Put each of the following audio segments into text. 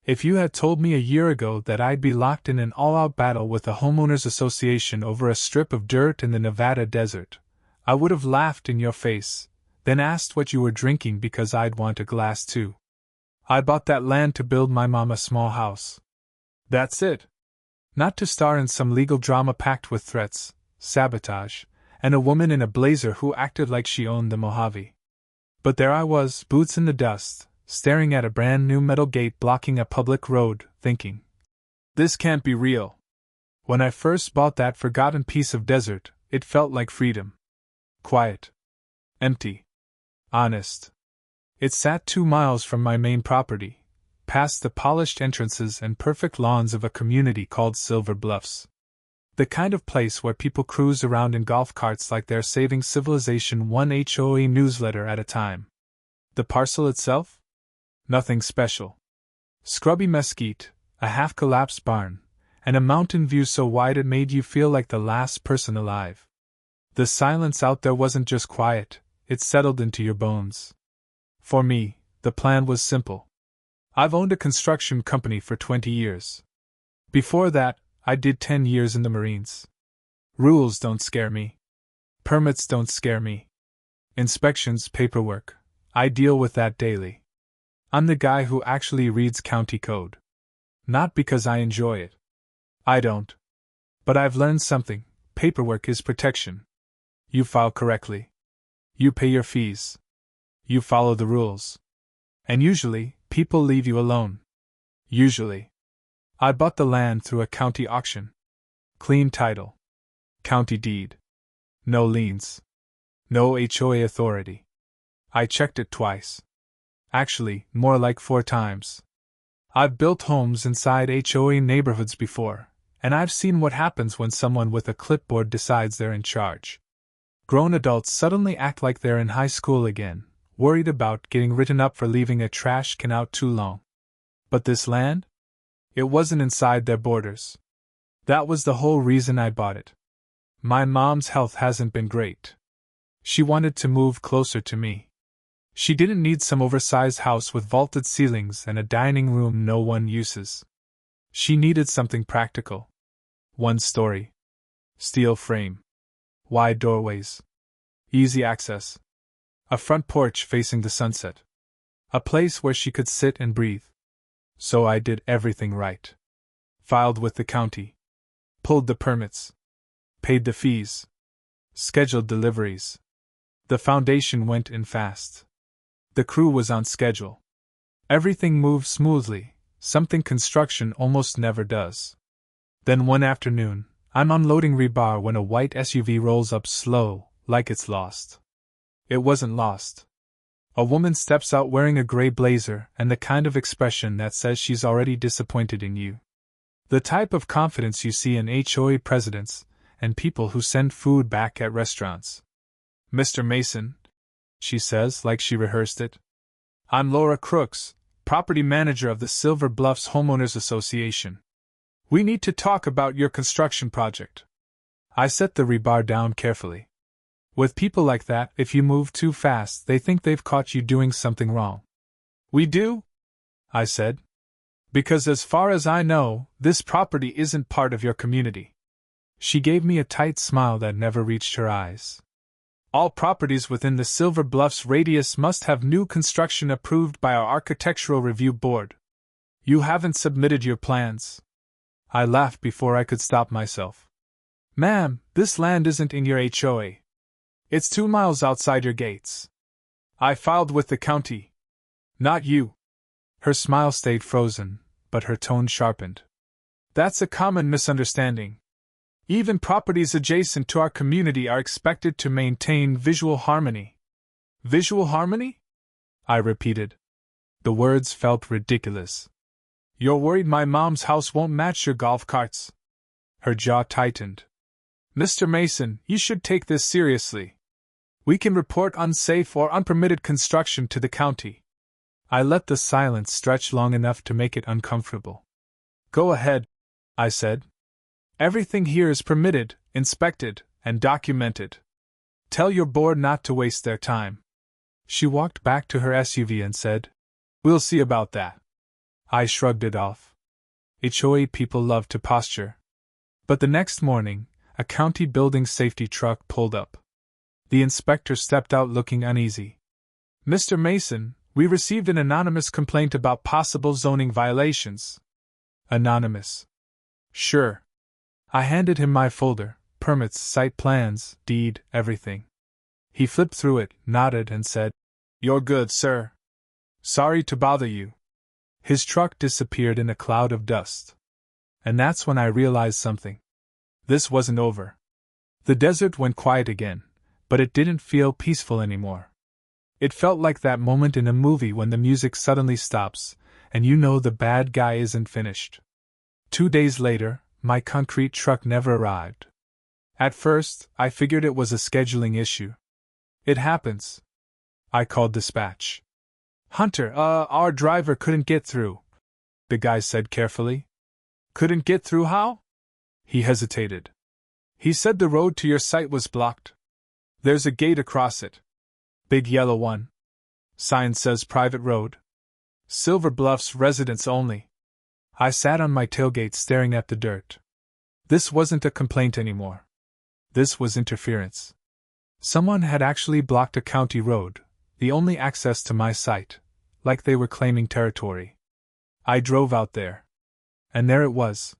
If you had told me a year ago that I'd be locked in an all-out battle with the homeowners association over a strip of dirt in the Nevada desert, I would have laughed in your face, then asked what you were drinking because I'd want a glass too. I bought that land to build my mom a small house. That's it. Not to star in some legal drama packed with threats, sabotage, and a woman in a blazer who acted like she owned the Mojave. But there I was, boots in the dust, staring at a brand new metal gate blocking a public road, thinking, this can't be real. When I first bought that forgotten piece of desert, it felt like freedom. Quiet. Empty. Honest. It sat 2 miles from my main property, past the polished entrances and perfect lawns of a community called Silver Bluffs. The kind of place where people cruise around in golf carts like they're saving civilization one HOA newsletter at a time. The parcel itself? Nothing special. Scrubby mesquite, a half-collapsed barn, and a mountain view so wide it made you feel like the last person alive. The silence out there wasn't just quiet, it settled into your bones. For me, the plan was simple. I've owned a construction company for 20 years. Before that, I did 10 years in the Marines. Rules don't scare me. Permits don't scare me. Inspections, paperwork, I deal with that daily. I'm the guy who actually reads county code. Not because I enjoy it. I don't. But I've learned something. Paperwork is protection. You file correctly. You pay your fees. You follow the rules. And usually, people leave you alone. Usually. I bought the land through a county auction. Clean title. County deed. No liens. No HOA authority. I checked it twice. Actually, more like 4 times. I've built homes inside HOA neighborhoods before, and I've seen what happens when someone with a clipboard decides they're in charge. Grown adults suddenly act like they're in high school again, worried about getting written up for leaving a trash can out too long. But this land? It wasn't inside their borders. That was the whole reason I bought it. My mom's health hasn't been great. She wanted to move closer to me. She didn't need some oversized house with vaulted ceilings and a dining room no one uses. She needed something practical. 1 story. Steel frame. Wide doorways. Easy access. A front porch facing the sunset. A place where she could sit and breathe. So I did everything right. Filed with the county. Pulled the permits. Paid the fees. Scheduled deliveries. The foundation went in fast. The crew was on schedule. Everything moved smoothly, something construction almost never does. Then one afternoon, I'm unloading rebar when a white SUV rolls up slow, like it's lost. It wasn't lost. A woman steps out wearing a gray blazer and the kind of expression that says she's already disappointed in you. The type of confidence you see in HOA presidents and people who send food back at restaurants. Mr. Mason, she says like she rehearsed it. I'm Laura Crooks, property manager of the Silver Bluffs Homeowners Association. We need to talk about your construction project. I set the rebar down carefully. With people like that, if you move too fast, they think they've caught you doing something wrong. We do? I said. Because as far as I know, this property isn't part of your community. She gave me a tight smile that never reached her eyes. All properties within the Silver Bluffs radius must have new construction approved by our Architectural Review Board. You haven't submitted your plans. I laughed before I could stop myself. Ma'am, this land isn't in your HOA. It's 2 miles outside your gates. I filed with the county. Not you. Her smile stayed frozen, but her tone sharpened. That's a common misunderstanding. Even properties adjacent to our community are expected to maintain visual harmony. Visual harmony? I repeated. The words felt ridiculous. You're worried my mom's house won't match your golf carts? Her jaw tightened. Mr. Mason, you should take this seriously. We can report unsafe or unpermitted construction to the county. I let the silence stretch long enough to make it uncomfortable. Go ahead, I said. Everything here is permitted, inspected, and documented. Tell your board not to waste their time. She walked back to her SUV and said, We'll see about that. I shrugged it off. HOA people love to posture. But the next morning, a county building safety truck pulled up. The inspector stepped out looking uneasy. "Mr. Mason, we received an anonymous complaint about possible zoning violations." Anonymous. Sure. I handed him my folder, permits, site plans, deed, everything. He flipped through it, nodded, and said, "You're good, sir. Sorry to bother you." His truck disappeared in a cloud of dust. And that's when I realized something. This wasn't over. The desert went quiet again, but it didn't feel peaceful anymore. It felt like that moment in a movie when the music suddenly stops, and you know the bad guy isn't finished. 2 days later, my concrete truck never arrived. At first, I figured it was a scheduling issue. "It happens." I called dispatch. "Hunter, our driver couldn't get through," the guy said carefully. "Couldn't get through how?" He hesitated. "He said the road to your site was blocked. There's a gate across it. Big yellow one. Sign says private road. Silver Bluffs residents only." I sat on my tailgate staring at the dirt. This wasn't a complaint anymore. This was interference. Someone had actually blocked a county road, the only access to my site, like they were claiming territory. I drove out there. And there it was.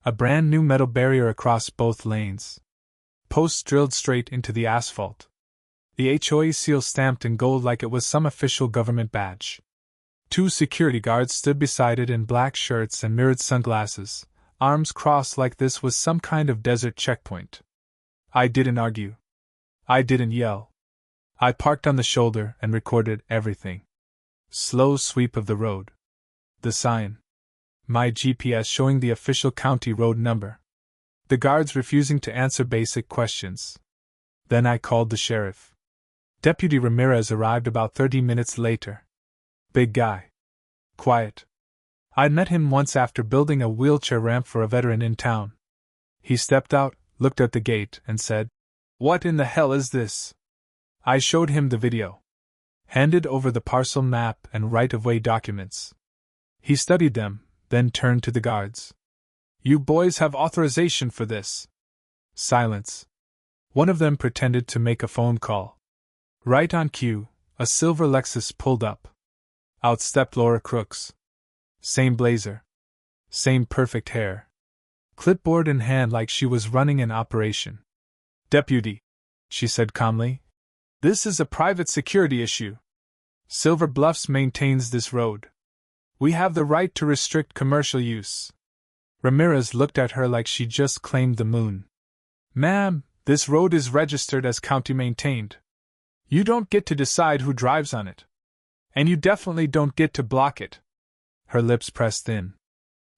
A brand new metal barrier across both lanes. Posts drilled straight into the asphalt. The HOA seal stamped in gold like it was some official government badge. 2 security guards stood beside it in black shirts and mirrored sunglasses, arms crossed like this was some kind of desert checkpoint. I didn't argue. I didn't yell. I parked on the shoulder and recorded everything. Slow sweep of the road. The sign. My GPS showing the official county road number. The guards refusing to answer basic questions. Then I called the sheriff. Deputy Ramirez arrived about 30 minutes later. Big guy. Quiet. I'd met him once after building a wheelchair ramp for a veteran in town. He stepped out, looked at the gate, and said, "What in the hell is this?" I showed him the video. Handed over the parcel map and right-of-way documents. He studied them, then turned to the guards. "You boys have authorization for this." Silence. One of them pretended to make a phone call. Right on cue, a silver Lexus pulled up. Out stepped Laura Crooks. Same blazer. Same perfect hair. Clipboard in hand like she was running an operation. "Deputy," she said calmly, "this is a private security issue. Silver Bluffs maintains this road. We have the right to restrict commercial use." Ramirez looked at her like she just claimed the moon. "Ma'am, this road is registered as county maintained. You don't get to decide who drives on it. And you definitely don't get to block it." Her lips pressed in.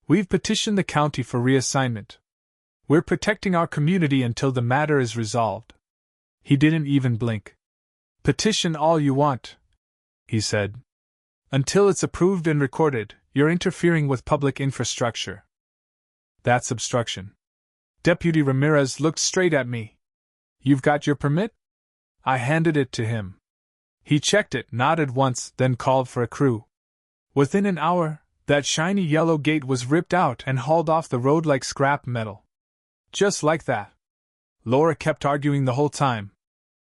"We've petitioned the county for reassignment. We're protecting our community until the matter is resolved." He didn't even blink. "Petition all you want," he said. "Until it's approved and recorded, you're interfering with public infrastructure. That's obstruction." Deputy Ramirez looked straight at me. "You've got your permit?" I handed it to him. He checked it, nodded once, then called for a crew. Within an hour, that shiny yellow gate was ripped out and hauled off the road like scrap metal. Just like that. Laura kept arguing the whole time.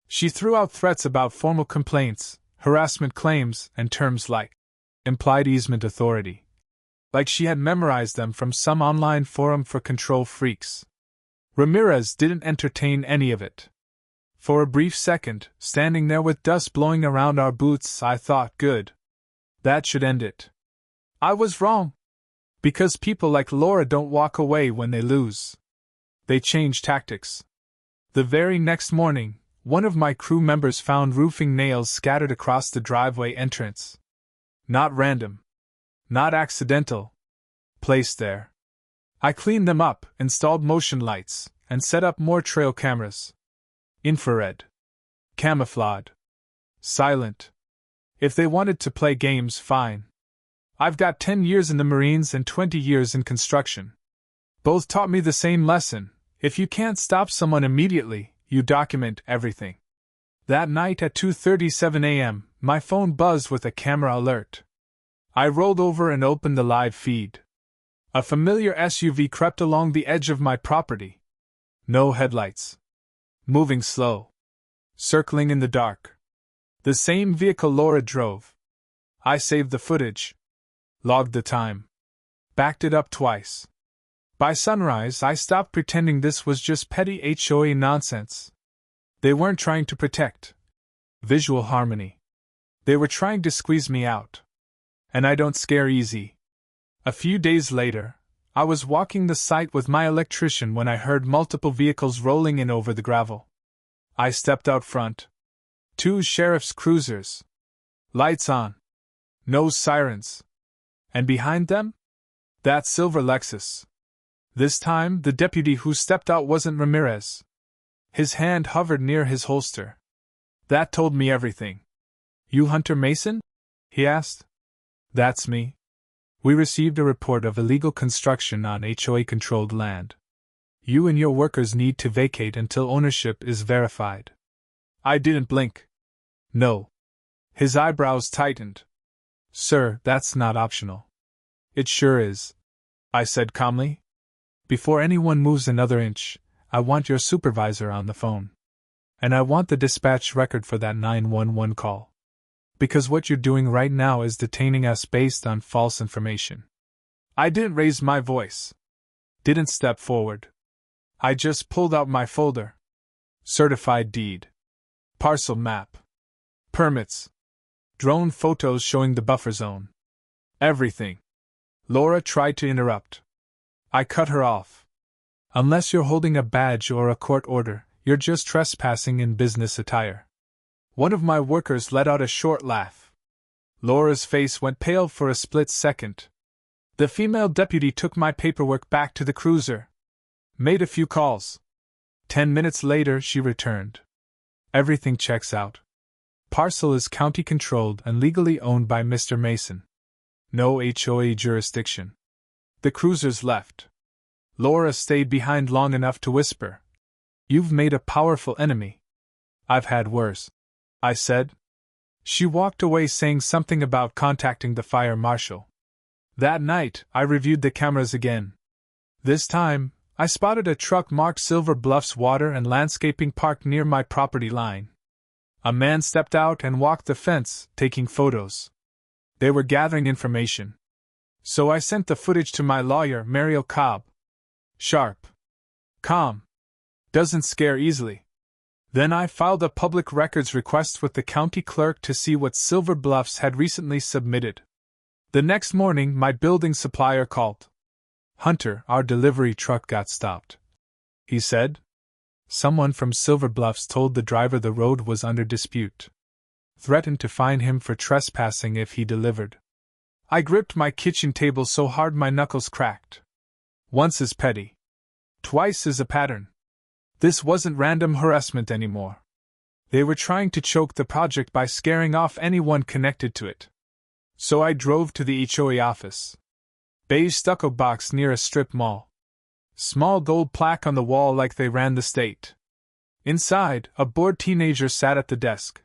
She threw out threats about formal complaints, harassment claims, and terms like implied easement authority. Like she had memorized them from some online forum for control freaks. Ramirez didn't entertain any of it. For a brief second, standing there with dust blowing around our boots, I thought, good. That should end it. I was wrong. Because people like Laura don't walk away when they lose. They change tactics. The very next morning, one of my crew members found roofing nails scattered across the driveway entrance. Not random. Not accidental. Placed there. I cleaned them up, installed motion lights, and set up more trail cameras. Infrared. Camouflaged. Silent. If they wanted to play games, fine. I've got 10 years in the Marines and 20 years in construction. Both taught me the same lesson: if you can't stop someone immediately, you document everything. That night at 2:37 a.m., my phone buzzed with a camera alert. I rolled over and opened the live feed. A familiar SUV crept along the edge of my property. No headlights. Moving slow. Circling in the dark. The same vehicle Laura drove. I saved the footage. Logged the time. Backed it up twice. By sunrise, I stopped pretending this was just petty HOA nonsense. They weren't trying to protect visual harmony. They were trying to squeeze me out. And I don't scare easy. A few days later, I was walking the site with my electrician when I heard multiple vehicles rolling in over the gravel. I stepped out front. 2 sheriff's cruisers. Lights on. No sirens. And behind them? That silver Lexus. This time, the deputy who stepped out wasn't Ramirez. His hand hovered near his holster. That told me everything. You Hunter Mason? He asked. That's me. We received a report of illegal construction on HOA-controlled land. You and your workers need to vacate until ownership is verified. I didn't blink. No. His eyebrows tightened. Sir, that's not optional. It sure is, I said calmly. Before anyone moves another inch, I want your supervisor on the phone. And I want the dispatch record for that 911 call. Because what you're doing right now is detaining us based on false information. I didn't raise my voice. Didn't step forward. I just pulled out my folder. Certified deed. Parcel map. Permits. Drone photos showing the buffer zone. Everything. Laura tried to interrupt. I cut her off. Unless you're holding a badge or a court order, you're just trespassing in business attire. One of my workers let out a short laugh. Laura's face went pale for a split second. The female deputy took my paperwork back to the cruiser. Made a few calls. 10 minutes later, she returned. Everything checks out. Parcel is county-controlled and legally owned by Mr. Mason. No HOA jurisdiction. The cruisers left. Laura stayed behind long enough to whisper. You've made a powerful enemy. I've had worse, I said. She walked away saying something about contacting the fire marshal. That night, I reviewed the cameras again. This time, I spotted a truck marked Silver Bluffs Water and Landscaping parked near my property line. A man stepped out and walked the fence, taking photos. They were gathering information. So I sent the footage to my lawyer, Mariel Cobb. Sharp. Calm. Doesn't scare easily. Then I filed a public records request with the county clerk to see what Silver Bluffs had recently submitted. The next morning, my building supplier called. Hunter, our delivery truck got stopped, he said. Someone from Silver Bluffs told the driver the road was under dispute. Threatened to fine him for trespassing if he delivered. I gripped my kitchen table so hard my knuckles cracked. Once is petty. Twice is a pattern. This wasn't random harassment anymore. They were trying to choke the project by scaring off anyone connected to it. So I drove to the HOA office. Beige stucco box near a strip mall. Small gold plaque on the wall like they ran the state. Inside, a bored teenager sat at the desk.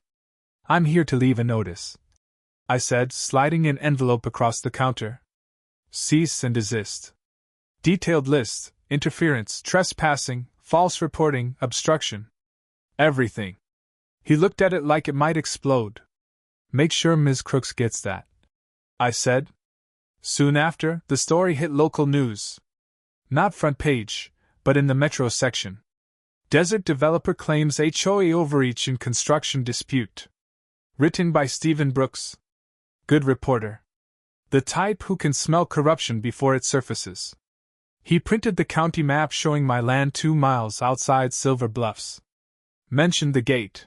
I'm here to leave a notice, I said, sliding an envelope across the counter. Cease and desist. Detailed list, interference, trespassing, false reporting, obstruction. Everything. He looked at it like it might explode. Make sure Ms. Crooks gets that, I said. Soon after, the story hit local news. Not front page, but in the metro section. Desert developer claims HOA overreach in construction dispute. Written by Stephen Brooks. Good reporter. The type who can smell corruption before it surfaces. He printed the county map showing my land 2 miles outside Silver Bluffs. Mentioned the gate.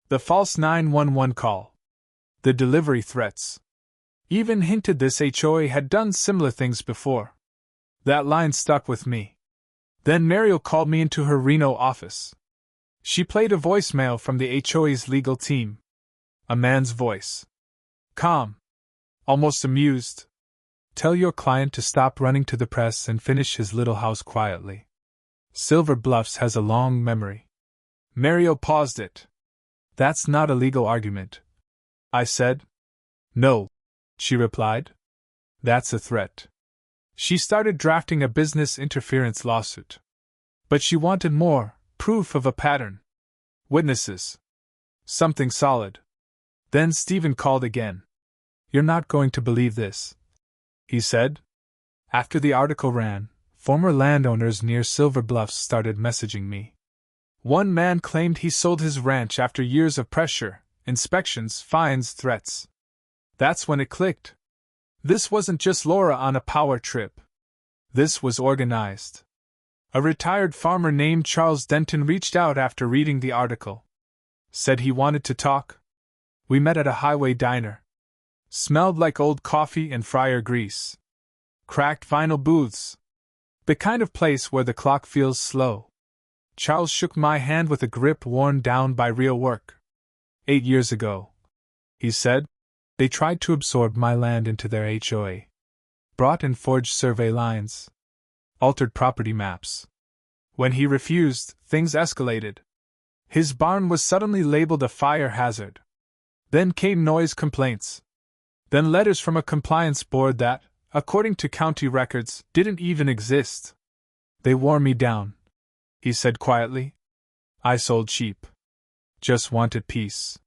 The false 911 call. The delivery threats. Even hinted this HOA had done similar things before. That line stuck with me. Then Mariel called me into her Reno office. She played a voicemail from the HOA's legal team. A man's voice. Calm. Almost amused. Tell your client to stop running to the press and finish his little house quietly. Silver Bluffs has a long memory. Mariel paused it. That's not a legal argument, I said. No. she replied. That's a threat. She started drafting a business interference lawsuit. But she wanted more, proof of a pattern. Witnesses. Something solid. Then Stephen called again. You're not going to believe this, he said. After the article ran, former landowners near Silver Bluffs started messaging me. One man claimed he sold his ranch after years of pressure, inspections, fines, threats. That's when it clicked. This wasn't just Laura on a power trip. This was organized. A retired farmer named Charles Denton reached out after reading the article. Said he wanted to talk. We met at a highway diner. Smelled like old coffee and fryer grease. Cracked vinyl booths. The kind of place where the clock feels slow. Charles shook my hand with a grip worn down by real work. 8 years ago, he said, they tried to absorb my land into their HOA. Brought in forged survey lines. Altered property maps. When he refused, things escalated. His barn was suddenly labeled a fire hazard. Then came noise complaints. Then letters from a compliance board that, according to county records, didn't even exist. They wore me down, he said quietly. I sold cheap. Just wanted peace.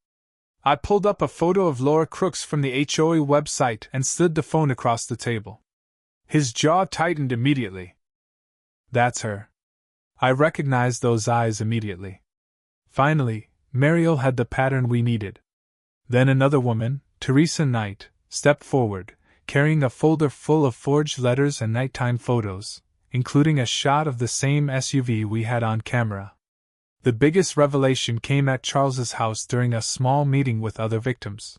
I pulled up a photo of Laura Crooks from the HOA website and slid the phone across the table. His jaw tightened immediately. That's her. I recognized those eyes immediately. Finally, Mariel had the pattern we needed. Then another woman, Teresa Knight, stepped forward, carrying a folder full of forged letters and nighttime photos, including a shot of the same SUV we had on camera. The biggest revelation came at Charles's house during a small meeting with other victims.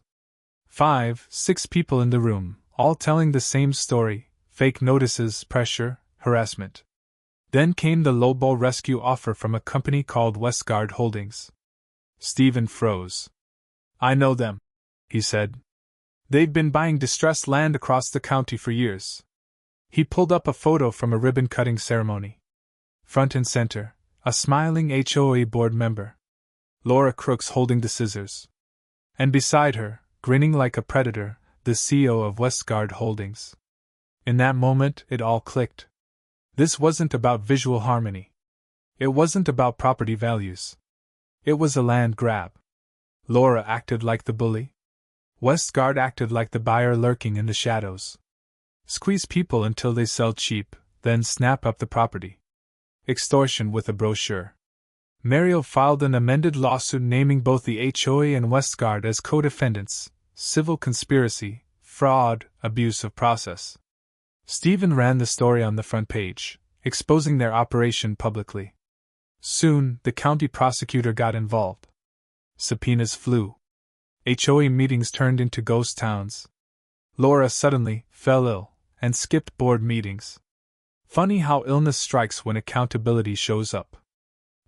5, 6 people in the room, all telling the same story: fake notices, pressure, harassment. Then came the lowball rescue offer from a company called Westgard Holdings. Stephen froze. I know them, he said. They've been buying distressed land across the county for years. He pulled up a photo from a ribbon-cutting ceremony. Front and center, a smiling HOA board member. Laura Crooks holding the scissors. And beside her, grinning like a predator, the CEO of Westgard Holdings. In that moment, it all clicked. This wasn't about visual harmony. It wasn't about property values. It was a land grab. Laura acted like the bully. Westgard acted like the buyer lurking in the shadows. Squeeze people until they sell cheap, then snap up the property. Extortion with a brochure. Mariel filed an amended lawsuit naming both the HOA and Westgard as co-defendants: civil conspiracy, fraud, abuse of process. Stephen ran the story on the front page, exposing their operation publicly. Soon, the county prosecutor got involved. Subpoenas flew. HOA meetings turned into ghost towns. Laura suddenly fell ill and skipped board meetings. Funny how illness strikes when accountability shows up.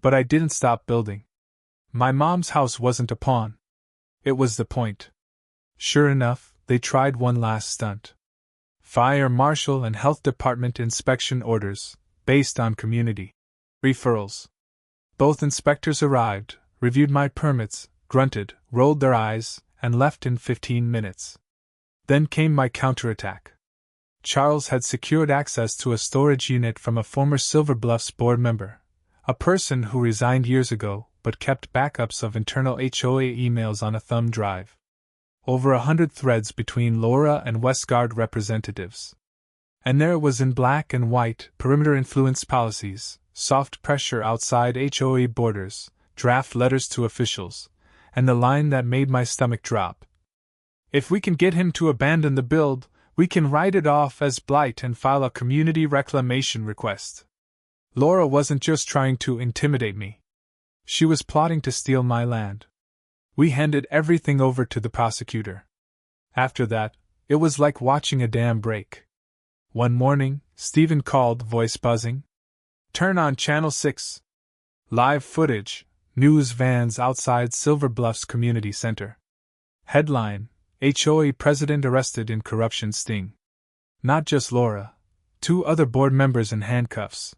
But I didn't stop building. My mom's house wasn't a pawn. It was the point. Sure enough, they tried one last stunt. Fire marshal and health department inspection orders, based on community referrals. Both inspectors arrived, reviewed my permits, grunted, rolled their eyes, and left in 15 minutes. Then came my counterattack. Charles had secured access to a storage unit from a former Silver Bluffs board member, a person who resigned years ago but kept backups of internal HOA emails on a thumb drive. Over 100 threads between Laura and Westgard representatives. And there it was in black and white: perimeter influence policies, soft pressure outside HOA borders, draft letters to officials, and the line that made my stomach drop. If we can get him to abandon the build, we can write it off as blight and file a community reclamation request. Laura wasn't just trying to intimidate me. She was plotting to steal my land. We handed everything over to the prosecutor. After that, it was like watching a dam break. One morning, Stephen called, voice buzzing. Turn on Channel 6. Live footage, news vans outside Silver Bluffs Community Center. Headline: HOA president arrested in corruption sting. Not just Laura. 2 other board members in handcuffs.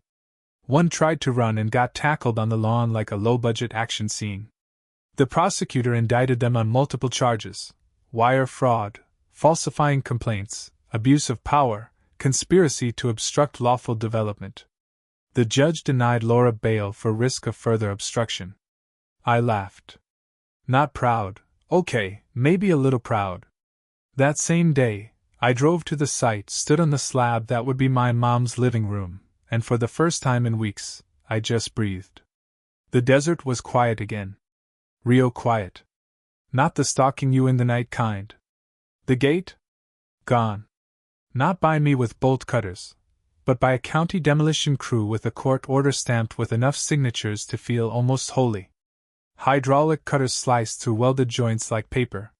One tried to run and got tackled on the lawn like a low-budget action scene. The prosecutor indicted them on multiple charges: wire fraud, falsifying complaints, abuse of power, conspiracy to obstruct lawful development. The judge denied Laura bail for risk of further obstruction. I laughed. Not proud. Okay, maybe a little proud. That same day, I drove to the site, stood on the slab that would be my mom's living room, and for the first time in weeks, I just breathed. The desert was quiet again. Real quiet. Not the stalking you in the night kind. The gate? Gone. Not by me with bolt cutters, but by a county demolition crew with a court order stamped with enough signatures to feel almost holy. Hydraulic cutters sliced through welded joints like paper.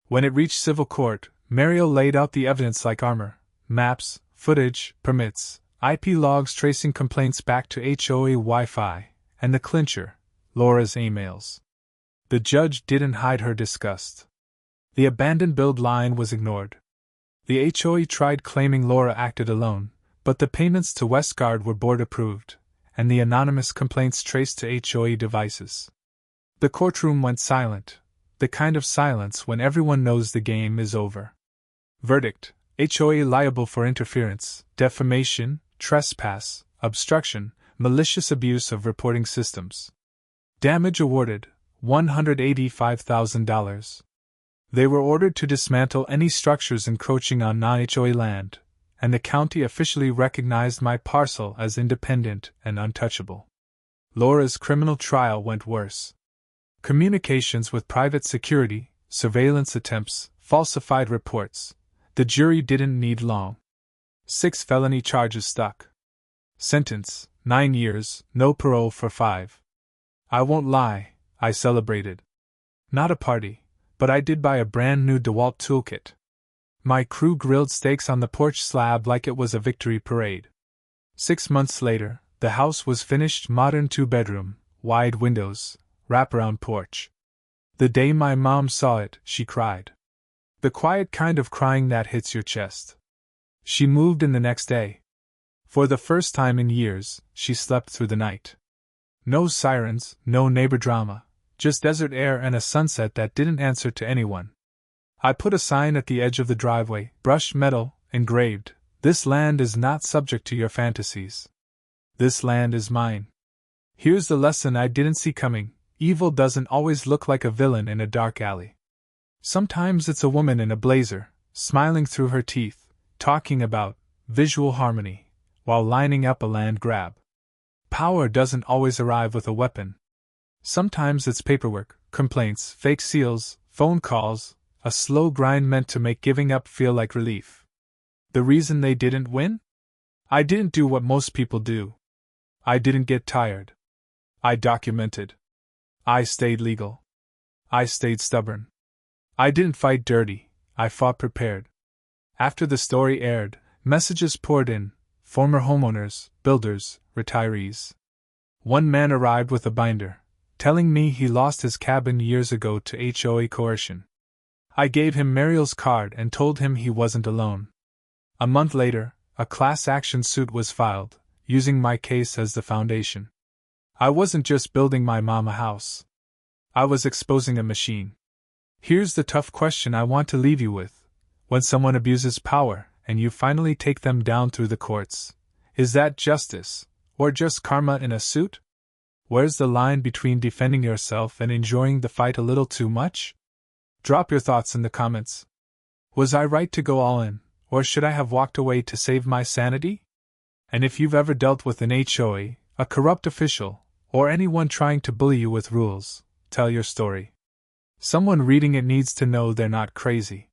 When it reached civil court, Mario laid out the evidence like armor: maps, footage, permits, IP logs tracing complaints back to HOA Wi-Fi, and the clincher, Laura's emails. The judge didn't hide her disgust. The abandoned build line was ignored. The HOA tried claiming Laura acted alone, but the payments to Westgard were board approved, and the anonymous complaints traced to HOA devices. The courtroom went silent, the kind of silence when everyone knows the game is over. Verdict: HOA liable for interference, defamation, trespass, obstruction, malicious abuse of reporting systems. Damage awarded, $185,000. They were ordered to dismantle any structures encroaching on non-HOA land, and the county officially recognized my parcel as independent and untouchable. Laura's criminal trial went worse. Communications with private security, surveillance attempts, falsified reports. The jury didn't need long. 6 felony charges stuck. Sentence: 9 years, no parole for 5. I won't lie, I celebrated. Not a party, but I did buy a brand new DeWalt toolkit. My crew grilled steaks on the porch slab like it was a victory parade. 6 months later, the house was finished: modern 2-bedroom, wide windows, wraparound porch. The day my mom saw it, she cried. The quiet kind of crying that hits your chest. She moved in the next day. For the first time in years, she slept through the night. No sirens, no neighbor drama, just desert air and a sunset that didn't answer to anyone. I put a sign at the edge of the driveway, brushed metal, engraved: "This land is not subject to your fantasies. This land is mine." Here's the lesson I didn't see coming: evil doesn't always look like a villain in a dark alley. Sometimes it's a woman in a blazer, smiling through her teeth, talking about visual harmony, while lining up a land grab. Power doesn't always arrive with a weapon. Sometimes it's paperwork, complaints, fake seals, phone calls, a slow grind meant to make giving up feel like relief. The reason they didn't win? I didn't do what most people do. I didn't get tired. I documented. I stayed legal. I stayed stubborn. I didn't fight dirty, I fought prepared. After the story aired, messages poured in: former homeowners, builders, retirees. One man arrived with a binder, telling me he lost his cabin years ago to HOA coercion. I gave him Mariel's card and told him he wasn't alone. A month later, a class action suit was filed, using my case as the foundation. I wasn't just building my mom a house. I was exposing a machine. Here's the tough question I want to leave you with. When someone abuses power, and you finally take them down through the courts, is that justice, or just karma in a suit? Where's the line between defending yourself and enjoying the fight a little too much? Drop your thoughts in the comments. Was I right to go all in, or should I have walked away to save my sanity? And if you've ever dealt with an HOA, a corrupt official, or anyone trying to bully you with rules, tell your story. Someone reading it needs to know they're not crazy.